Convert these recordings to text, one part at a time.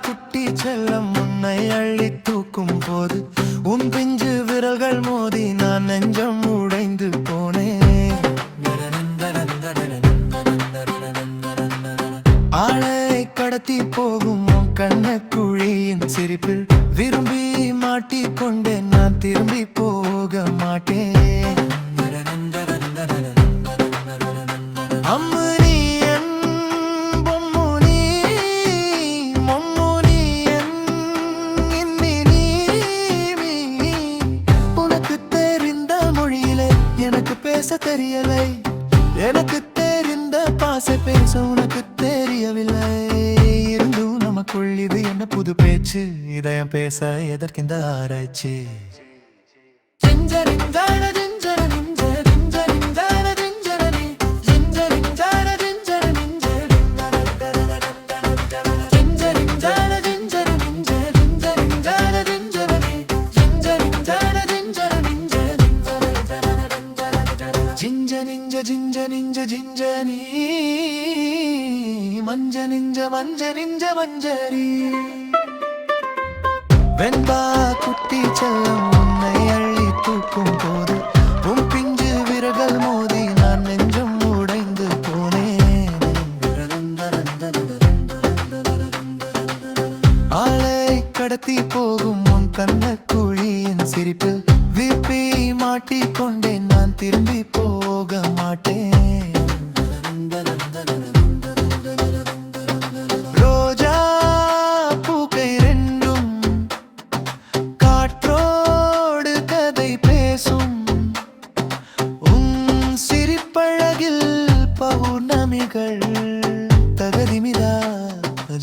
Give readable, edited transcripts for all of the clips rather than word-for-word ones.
குட்டி செல்லம் உன்னை அள்ளி தூக்கும் போது உன் பிஞ்சு விரல்கள் மோதி நான் நெஞ்சம் உடைந்து போனேன். ஆளை கடத்தி போகும் கண்ண குழியின் சிரிப்பில் விரும்பி மாட்டிக்கொண்டேன். நான் திரும்பி போக மாட்டேன். அம்மு நீ என் பொம்மு நீ மொம்மு நீ என் இன்னி நீ. உனக்கு தெரிந்த மொழியிலே எனக்கு பேச தெரியலை. எனக்கு தெரிந்த பாசை பேச உனக்கு தெரியவில்லை. இருந்தும் நமக்குள் இது என்ன புது பேச்சு? இதயம் பேச எதற்கிந்த ஆராய்ச்சி? జింజ నింజ జింజని మంజ నింజ మంజ నింజ మంజరి. வெண்பா குட்டி செல்லம் உன்னை அள்ளி தூக்கும் போது உன் பிஞ்சு விரல்கள் மோதி நான் நெஞ்சம் உடைந்து போனேன். ஆளை கடத்தி போகும் உன் கண்ண குழியின் சிரிப்பில் விப்பி மாட்டிக்கொண்டேன். நான் திரும்பி போக மாட்டேன். ரோஜா பூக்கை ரெண்டும் காற்றோடு கதை பேசும். உன் சிரிப்பழகில் பௌர்ணமிகள் தகதிமிதா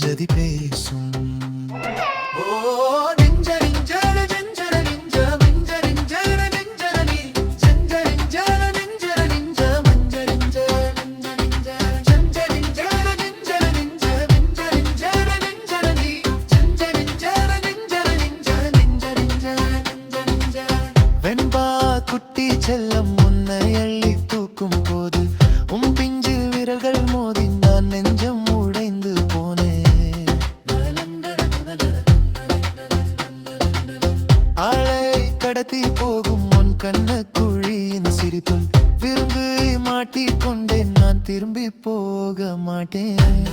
ஜதி பேசும். வெண்பா குட்டி செல்லம் உன்னை அள்ளி தூக்கும் போது உன் பிஞ்சு விரல்கள் மோதி நான் நெஞ்சம் உடைந்து போனேன். ஆளை கடத்தி போகும் உன் கண்ண குழியின் சிரிப்பில் விரும்பி மாட்டிக்கொண்டேன். நான் திரும்பி போக மாட்டேன்.